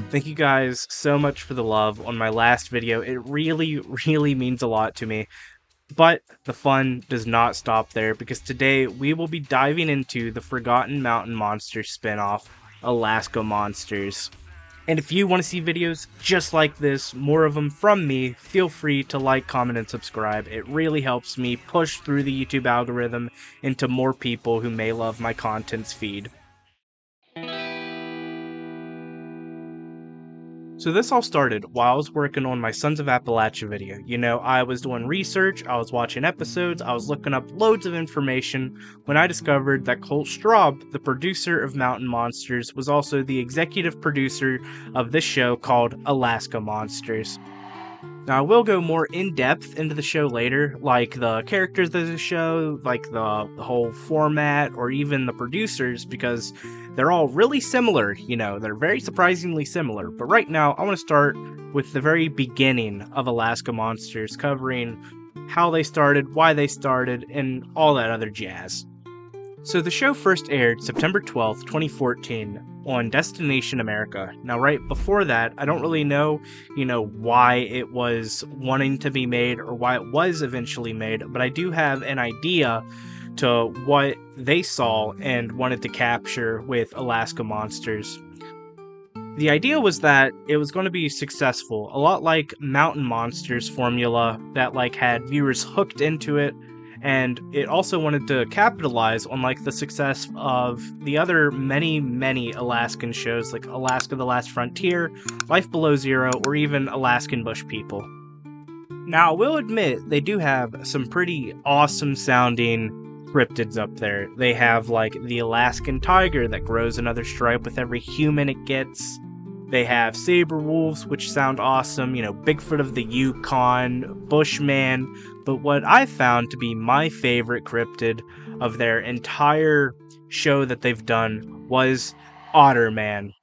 Thank you guys so much for the love on my last video. It really, really means a lot to me. But the fun does not stop there, because today we will be diving into the Forgotten Mountain Monsters spinoff, Alaska Monsters. And if you want to see videos just like this, more of them from me, feel free to like, comment, and subscribe. It really helps me push through the YouTube algorithm into more people who may love my content's feed. So this all started while I was working on my Sons of Appalachia video. You know, I was doing research, I was watching episodes, I was looking up loads of information when I discovered that Colt Straub, the producer of Mountain Monsters, was also the executive producer of this show called Alaska Monsters. Now, I will go more in-depth into the show later, like the characters of the show, like the whole format, or even the producers, because they're all really similar, you know, they're very surprisingly similar. But right now, I want to start with the very beginning of Alaska Monsters, covering how they started, why they started, and all that other jazz. So the show first aired September 12th, 2014 on Destination America. Now right before that, I don't really know, why it was wanting to be made or why it was eventually made, but I do have an idea to what they saw and wanted to capture with Alaska Monsters. The idea was that it was going to be successful, a lot like Mountain Monsters formula that had viewers hooked into it. And it also wanted to capitalize on the success of the other many Alaskan shows like Alaska: The Last Frontier, Life Below Zero, or even Alaskan Bush People. Now, I will admit, they do have some pretty awesome sounding cryptids up there. They have the Alaskan tiger that grows another stripe with every human it gets. They have saber wolves, which sound awesome, Bigfoot of the Yukon, Bushman. But what I found to be my favorite cryptid of their entire show that they've done was Otterman.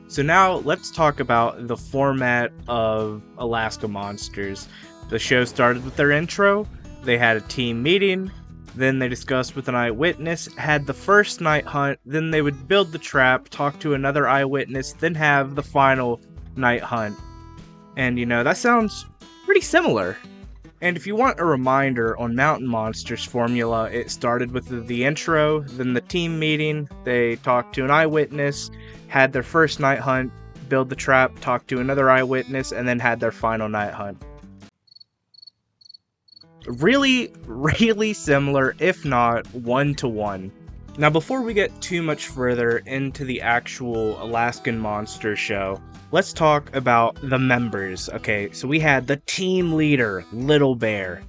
So now let's talk about the format of Alaska Monsters. The show started with their intro, they had a team meeting, then they discussed with an eyewitness, had the first night hunt, then they would build the trap, talk to another eyewitness, then have the final night hunt. And that sounds pretty similar. And if you want a reminder on Mountain Monsters formula, it started with the intro, then the team meeting, they talked to an eyewitness, had their first night hunt, build the trap, talk to another eyewitness, and then had their final night hunt. Really similar, if not one-to-one. Now, before we get too much further into the actual Alaskan Monster show, let's talk about the members. Okay, so we had the team leader, Little Bear.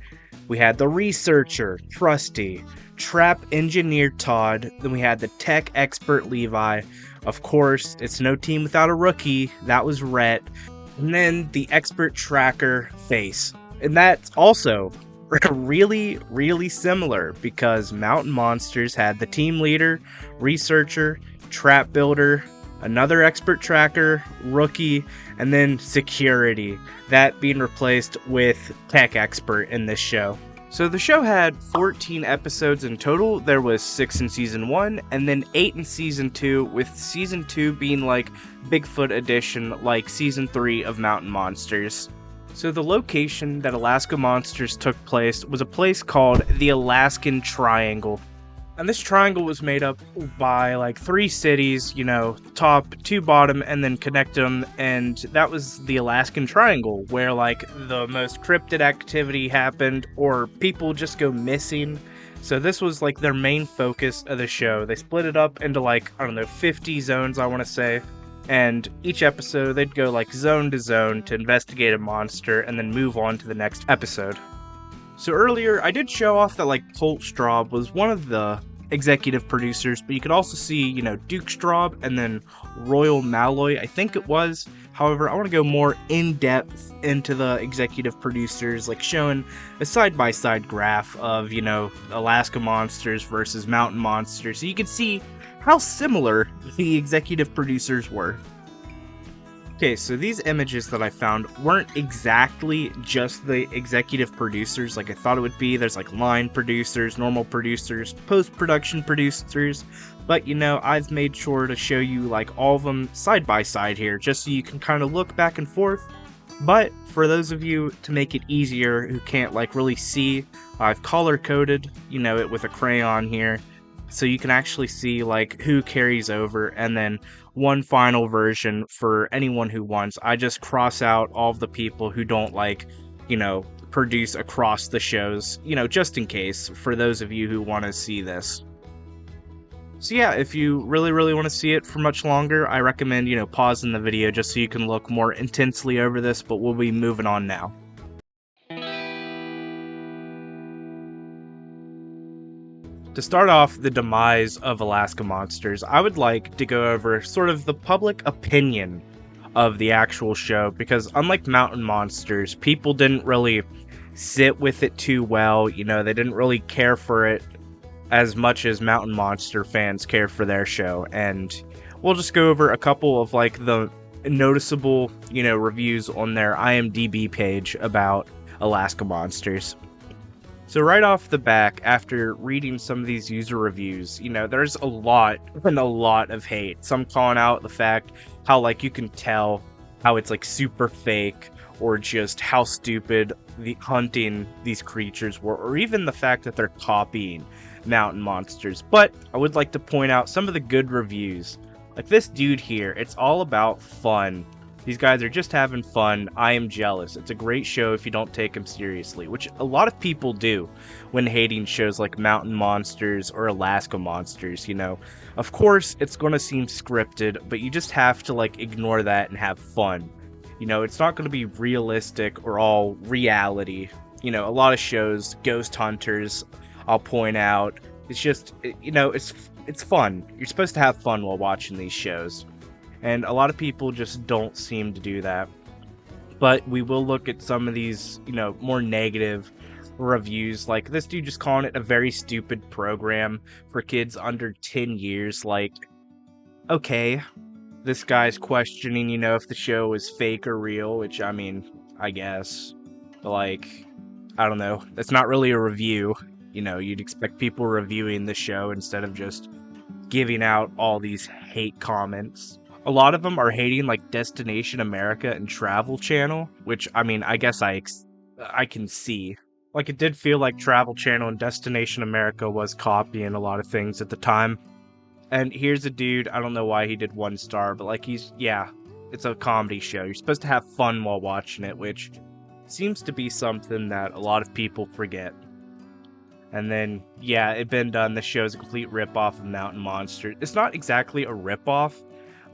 We had the researcher, Trusty. Trap engineer, Todd. Then we had the tech expert, Levi. Of course, it's no team without a rookie. That was Rhett. And then the expert tracker, Face. And that's also really similar, because Mountain Monsters had the team leader, researcher, trap builder, another expert tracker, rookie, and then security, that being replaced with tech expert in this show. So the show had 14 episodes in total. There was 6 in season 1 and then 8 in season 2, with season 2 being Bigfoot edition, like season 3 of Mountain Monsters. So the location that Alaska Monsters took place was a place called the Alaskan Triangle. And this triangle was made up by 3 cities, top, 2 bottom, and then connect them. And that was the Alaskan Triangle, where the most cryptid activity happened, or people just go missing. So this was their main focus of the show. They split it up into 50 zones, I want to say. And each episode, they'd go zone to zone to investigate a monster and then move on to the next episode. So earlier, I did show off that Colt Straub was one of the executive producers, but you could also see, Duke Straub and then Royal Malloy, I think it was. However, I want to go more in-depth into the executive producers, showing a side-by-side graph of, Alaska Monsters versus Mountain Monsters, so you can see how similar the executive producers were. Okay, so these images that I found weren't exactly just the executive producers like I thought it would be. There's like line producers, normal producers, post-production producers, but I've made sure to show you like all of them side by side here, just so you can kind of look back and forth. But for those of you, to make it easier, who can't like really see, I've color-coded, it with a crayon here, so you can actually see like who carries over, and then one final version for anyone who wants. I just cross out all of the people who don't produce across the shows, just in case, for those of you who want to see this. So yeah, if you really, really want to see it for much longer, I recommend, pausing the video just so you can look more intensely over this, but we'll be moving on now. To start off the demise of Alaska Monsters, I would like to go over sort of the public opinion of the actual show, because unlike Mountain Monsters, people didn't really sit with it too well. They didn't really care for it as much as Mountain Monster fans care for their show, and we'll just go over a couple of like the noticeable, reviews on their IMDb page about Alaska Monsters. So right off the back, after reading some of these user reviews, there's a lot of hate. Some calling out the fact how like you can tell how it's like super fake, or just how stupid the hunting these creatures were, or even the fact that they're copying Mountain Monsters. But I would like to point out some of the good reviews. Like this dude here, it's all about fun. These guys are just having fun. I am jealous. It's a great show if you don't take them seriously, which a lot of people do when hating shows like Mountain Monsters or Alaska Monsters, Of course, it's going to seem scripted, but you just have to like ignore that and have fun. It's not going to be realistic or all reality. A lot of shows, Ghost Hunters, I'll point out, it's just, it's fun. You're supposed to have fun while watching these shows. And a lot of people just don't seem to do that. But we will look at some of these, more negative reviews. Like this dude just calling it a very stupid program for kids under 10 years. Like, okay, this guy's questioning, if the show is fake or real, which, I mean, I guess. But, like, I don't know. That's not really a review. You'd expect people reviewing the show instead of just giving out all these hate comments. A lot of them are hating like Destination America and Travel Channel, which, I mean, I guess I can see. Like, it did feel like Travel Channel and Destination America was copying a lot of things at the time. And here's a dude, I don't know why he did 1 star, but like it's a comedy show. You're supposed to have fun while watching it, which seems to be something that a lot of people forget. And then, yeah, it been done. The show's a complete ripoff of Mountain Monsters. It's not exactly a ripoff,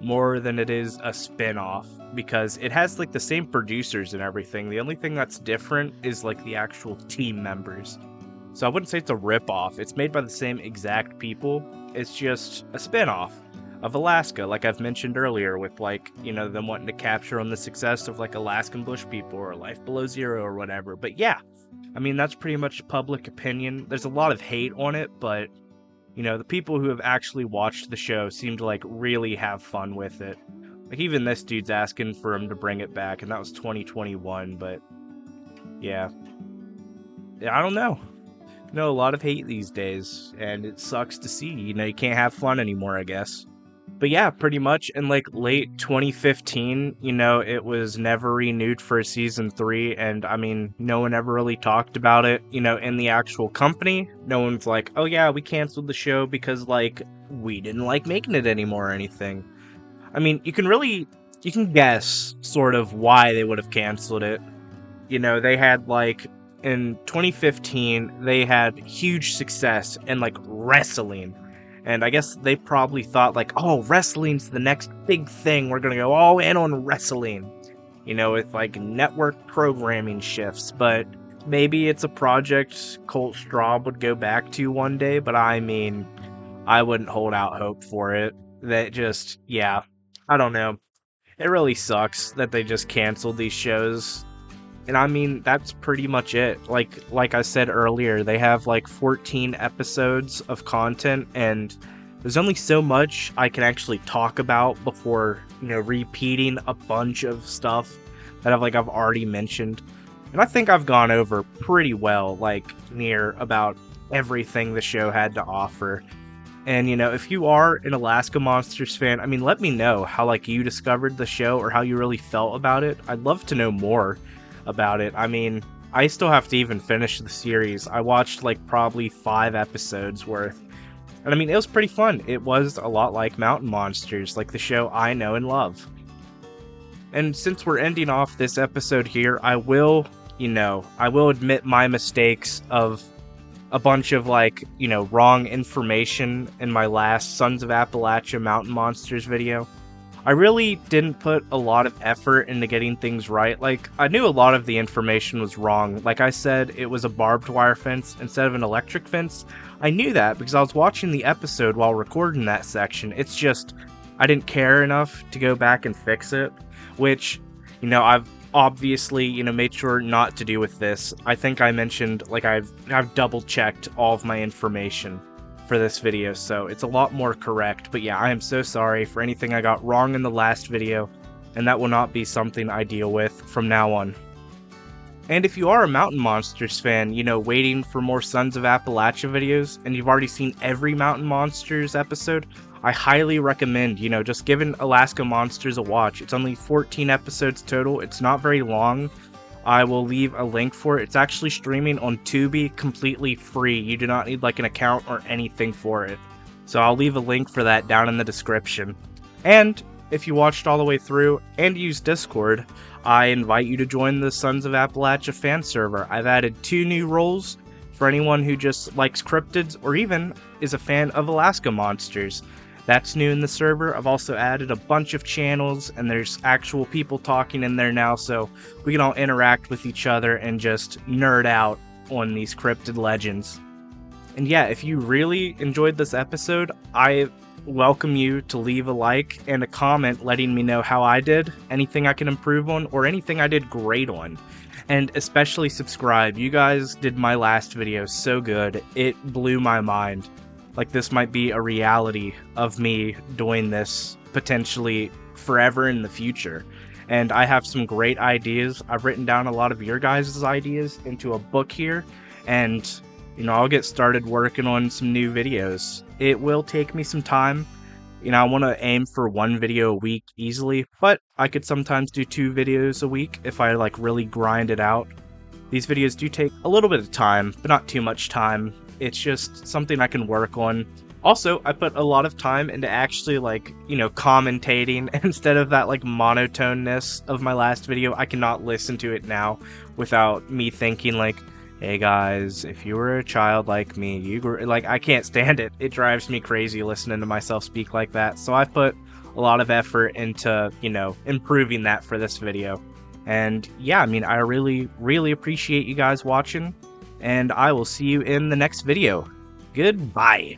more than it is a spin-off, because it has like the same producers and everything. The only thing that's different is like the actual team members. So I wouldn't say it's a rip-off. It's made by the same exact people. It's just a spin-off of Alaska, like I've mentioned earlier, with like, them wanting to capture on the success of like Alaskan bush people or Life Below Zero or whatever. But yeah, I mean, that's pretty much public opinion. There's a lot of hate on it, but the people who have actually watched the show seem to like really have fun with it. Like even this dude's asking for him to bring it back, and that was 2021, but yeah, I don't know. A lot of hate these days, and it sucks to see. You can't have fun anymore, I guess. But yeah, pretty much in like late 2015, it was never renewed for season 3, and I mean, no one ever really talked about it, in the actual company. No one's like, oh yeah, we canceled the show because like we didn't like making it anymore or anything. I mean, you can guess sort of why they would have canceled it. They had like in 2015, they had huge success in like wrestling. And I guess they probably thought like, oh, wrestling's the next big thing. We're going to go all in on wrestling, with like network programming shifts. But maybe it's a project Colt Straub would go back to one day. But I mean, I wouldn't hold out hope for it. That just, yeah, I don't know. It really sucks that they just canceled these shows. And I mean, that's pretty much it. Like I said earlier, they have like 14 episodes of content, and there's only so much I can actually talk about before, repeating a bunch of stuff that I've already mentioned. And I think I've gone over pretty well, near about everything the show had to offer. And, if you are an Alaska Monsters fan, let me know how, you discovered the show or how you really felt about it. I'd love to know more about it. I still have to even finish the series. I watched, probably 5 episodes worth. And, it was pretty fun. It was a lot like Mountain Monsters, like the show I know and love. And since we're ending off this episode here, I will admit my mistakes of a bunch of wrong information in my last Sons of Appalachia Mountain Monsters video. I really didn't put a lot of effort into getting things right. I knew a lot of the information was wrong. Like I said, it was a barbed wire fence instead of an electric fence. I knew that because I was watching the episode while recording that section. It's just, I didn't care enough to go back and fix it, which, I've obviously, made sure not to do with this. I think I mentioned, I've double-checked all of my information for this video, so it's a lot more correct. But yeah, I am so sorry for anything I got wrong in the last video, and that will not be something I deal with from now on. And if you are a Mountain Monsters fan, waiting for more Sons of Appalachia videos, and you've already seen every Mountain Monsters episode, I highly recommend, just giving Alaska Monsters a watch. It's only 14 episodes total. It's not very long. I will leave a link for it. It's actually streaming on Tubi completely free. You do not need an account or anything for it. So I'll leave a link for that down in the description. And if you watched all the way through and used Discord, I invite you to join the Sons of Appalachia fan server. I've added 2 new roles for anyone who just likes cryptids or even is a fan of Alaska Monsters. That's new in the server. I've also added a bunch of channels, and there's actual people talking in there now, so we can all interact with each other and just nerd out on these cryptid legends. And yeah, if you really enjoyed this episode, I welcome you to leave a like and a comment letting me know how I did, anything I can improve on, or anything I did great on. And especially subscribe. You guys did my last video so good, it blew my mind. This might be a reality of me doing this potentially forever in the future. And I have some great ideas. I've written down a lot of your guys' ideas into a book here, and I'll get started working on some new videos. It will take me some time. I want to aim for 1 video a week easily, but I could sometimes do 2 videos a week if I really grind it out. These videos do take a little bit of time, but not too much time. It's just something I can work on. Also, I put a lot of time into actually commentating instead of that monotoneness of my last video. I cannot listen to it now without me thinking hey guys, if you were a child like me, I can't stand it. It drives me crazy listening to myself speak like that. So I've put a lot of effort into, improving that for this video. And yeah, I really, really appreciate you guys watching, and I will see you in the next video. Goodbye.